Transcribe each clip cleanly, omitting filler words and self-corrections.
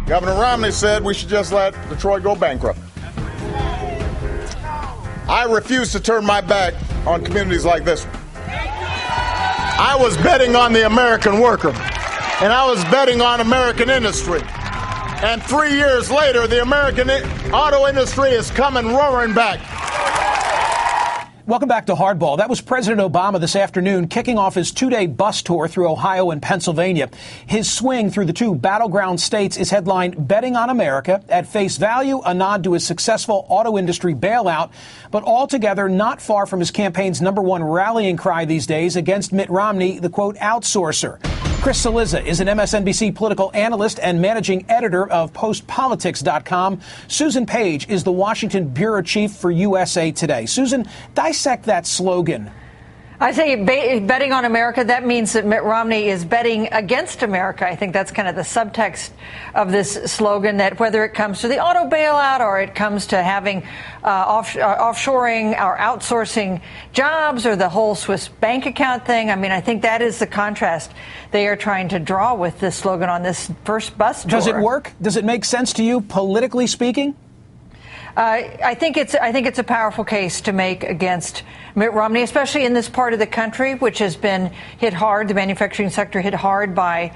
Governor Romney said we should just let Detroit go bankrupt. I refuse to turn my back on communities like this one. I was betting on the American worker, and I was betting on American industry. And 3 years later, the American auto industry is coming roaring back. Welcome back to Hardball. That was President Obama this afternoon kicking off his two-day bus tour through Ohio and Pennsylvania. His swing through the two battleground states is headlined Betting on America. At face value, a nod to his successful auto industry bailout, but altogether not far from his campaign's #1 rallying cry these days against Mitt Romney, the, quote, outsourcer. Chris Cillizza is an MSNBC political analyst and managing editor of postpolitics.com. Susan Page is the Washington bureau chief for USA Today. Susan, dissect that slogan. I say betting on America, that means that Mitt Romney is betting against America. I think that's kind of the subtext of this slogan, that whether it comes to the auto bailout or it comes to having offshoring or outsourcing jobs or the whole Swiss bank account thing. I mean, I think that is the contrast they are trying to draw with this slogan on this first bus tour. Does it work? Does it make sense to you, politically speaking? I think it's a powerful case to make against Mitt Romney, especially in this part of the country, which has been hit hard, the manufacturing sector hit hard by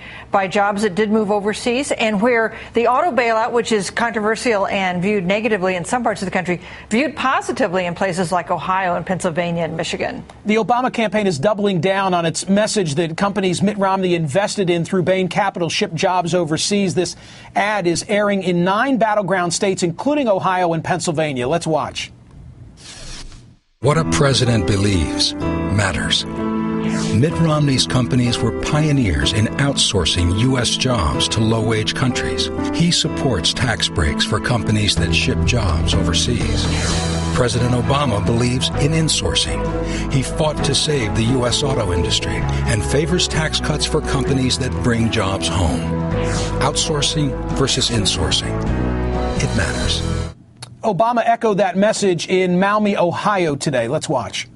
jobs that did move overseas, and where the auto bailout, which is controversial and viewed negatively in some parts of the country, viewed positively in places like Ohio and Pennsylvania and Michigan. The Obama campaign is doubling down on its message that companies Mitt Romney invested in through Bain Capital ship jobs overseas. This ad is airing in 9 battleground states, including Ohio and Pennsylvania. Let's watch. What a president believes matters. Mitt Romney's companies were pioneers in outsourcing U.S. jobs to low-wage countries. He supports tax breaks for companies that ship jobs overseas. President Obama believes in insourcing. He fought to save the U.S. auto industry and favors tax cuts for companies that bring jobs home. Outsourcing versus insourcing. It matters. Obama echoed that message in Maumee, Ohio today. Let's watch.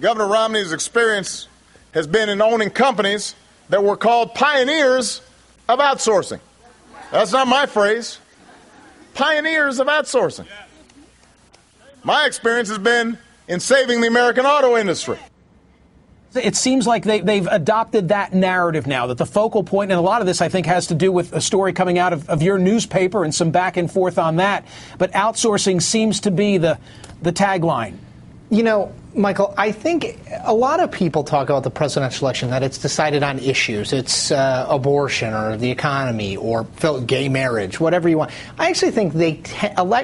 Governor Romney's experience has been in owning companies that were called pioneers of outsourcing. That's not my phrase. Pioneers of outsourcing. My experience has been in saving the American auto industry. It seems like they've adopted that narrative now, that the focal point, and a lot of this, I think, has to do with a story coming out of your newspaper and some back and forth on that. But outsourcing seems to be the tagline. You know, Michael, I think a lot of people talk about the presidential election that it's decided on issues. It's abortion or the economy or gay marriage, whatever you want. I actually think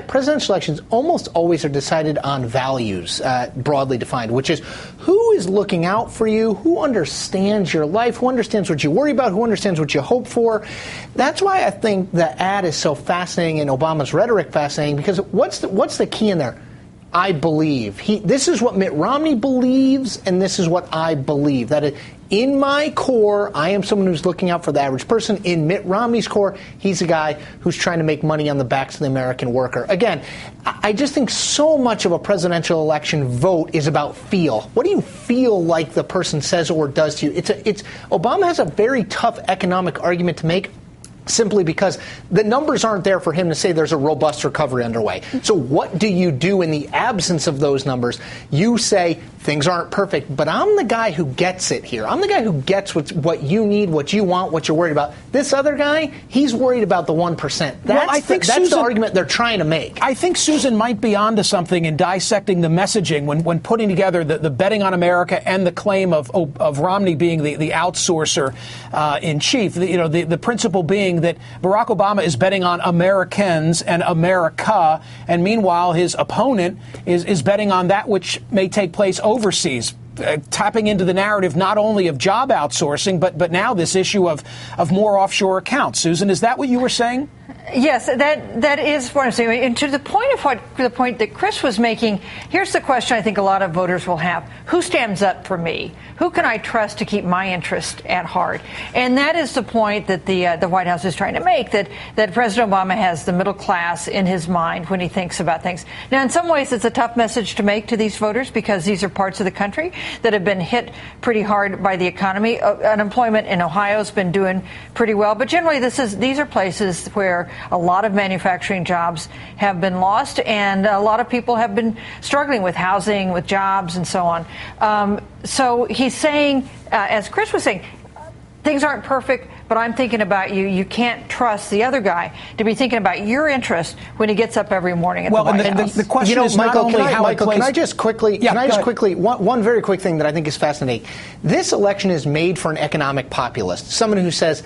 presidential elections almost always are decided on values, broadly defined, which is who is looking out for you, who understands your life, who understands what you worry about, who understands what you hope for. That's why I think the ad is so fascinating and Obama's rhetoric fascinating, because what's the key in there? I believe. This is what Mitt Romney believes, and this is what I believe. That in my core, I am someone who's looking out for the average person. In Mitt Romney's core, he's a guy who's trying to make money on the backs of the American worker. Again, I just think so much of a presidential election vote is about feel. What do you feel like the person says or does to you? Obama has a very tough economic argument to make, simply because the numbers aren't there for him to say there's a robust recovery underway. So what do you do in the absence of those numbers? You say things aren't perfect, but I'm the guy who gets it here. I'm the guy who gets what you need, what you want, what you're worried about. This other guy, he's worried about the 1%. That's the argument they're trying to make. I think Susan might be onto something in dissecting the messaging when putting together the betting on America and the claim of Romney being the outsourcer in chief. The principle being that Barack Obama is betting on Americans and America, and meanwhile his opponent is betting on that which may take place overseas, tapping into the narrative not only of job outsourcing, but now this issue of more offshore accounts. Susan, is that what you were saying? Yes, that is what I'm saying. And to the point that Chris was making, here's the question I think a lot of voters will have: who stands up for me? Who can I trust to keep my interest at heart? And that is the point that the White House is trying to make, that President Obama has the middle class in his mind when he thinks about things. Now, in some ways, it's a tough message to make to these voters because these are parts of the country that have been hit pretty hard by the economy. Unemployment in Ohio has been doing pretty well, but generally these are places where a lot of manufacturing jobs have been lost, and a lot of people have been struggling with housing, with jobs, and so on. So he's saying, as Chris was saying, things aren't perfect, but I'm thinking about you. You can't trust the other guy to be thinking about your interest when he gets up every morning at the White House. The question is not only how it plays. Can I just quickly, one very quick thing that I think is fascinating. This election is made for an economic populist, someone who says,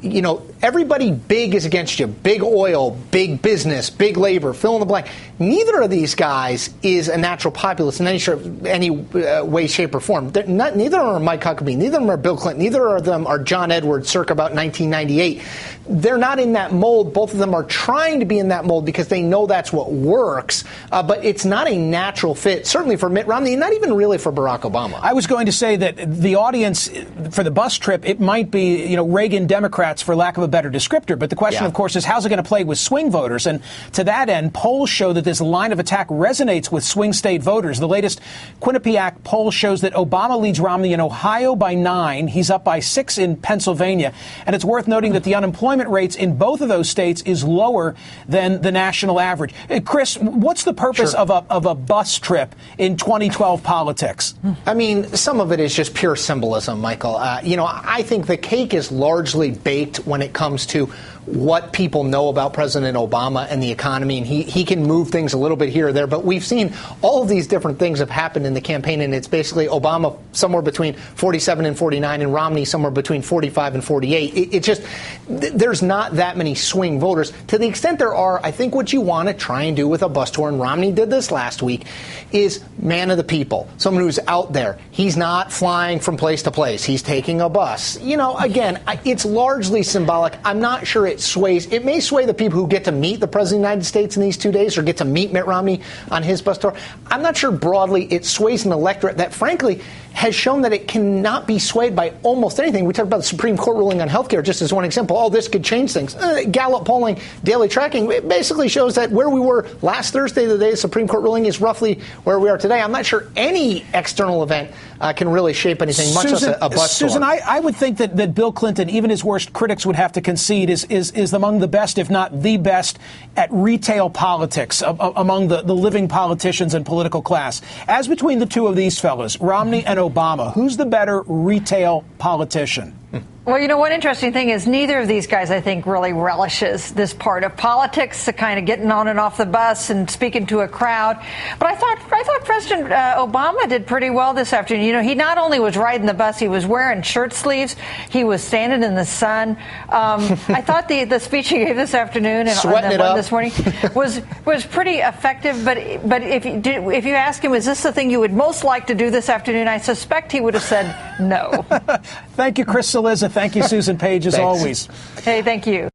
you know, everybody big is against you. Big oil, big business, big labor, fill in the blank. Neither of these guys is a natural populist in any way, shape, or form. Neither of them are Mike Huckabee. Neither of them are Bill Clinton. Neither of them are John Edwards circa about 1998. They're not in that mold. Both of them are trying to be in that mold because they know that's what works. But it's not a natural fit, certainly for Mitt Romney, and not even really for Barack Obama. I was going to say that the audience for the bus trip, it might be, you know, Reagan Democrats, for lack of a better descriptor. But the question, of course, is how's it going to play with swing voters? And to that end, polls show that this line of attack resonates with swing state voters. The latest Quinnipiac poll shows that Obama leads Romney in Ohio by 9. He's up by 6 in Pennsylvania. And it's worth noting that the unemployment rates in both of those states is lower than the national average. Chris, what's the purpose of a bus trip in 2012 politics? I mean, some of it is just pure symbolism, Michael. You know, I think the cake is largely baked when it comes to what people know about President Obama and the economy, and he can move things a little bit here or there, but we've seen all of these different things have happened in the campaign, and it's basically Obama somewhere between 47 and 49 and Romney somewhere between 45 and 48. It just, there's not that many swing voters. To the extent there are, I think what you want to try and do with a bus tour, and Romney did this last week, is man of the people, someone who's out there. He's not flying from place to place. He's taking a bus. You know, again, it's largely symbolic. I'm not sure it sways. It may sway the people who get to meet the President of the United States in these 2 days or get to meet Mitt Romney on his bus tour. I'm not sure broadly it sways an electorate that, frankly, has shown that it cannot be swayed by almost anything. We talked about the Supreme Court ruling on health care just as one example. Oh, this could change things. Gallup polling, daily tracking, it basically shows that where we were last Thursday, the day the Supreme Court ruling, is roughly where we are today. I'm not sure any external event can really shape anything, much less a bus tour. Susan, I would think that Bill Clinton, even his worst critics would have to concede, is among the best, if not the best, at retail politics among the living politicians and political class. As between the two of these fellas, Romney and Obama, who's the better retail politician? Well, you know, one interesting thing is neither of these guys, I think, really relishes this part of politics, the kind of getting on and off the bus and speaking to a crowd. But I thought President Obama did pretty well this afternoon. You know, he not only was riding the bus, he was wearing shirt sleeves. He was standing in the sun. I thought the speech he gave this afternoon and on the one this morning was pretty effective. But if you ask him, is this the thing you would most like to do this afternoon, I suspect he would have said no. Thank you, Chris Cillizza. Thank you, Susan Page, as always. Hey, thank you.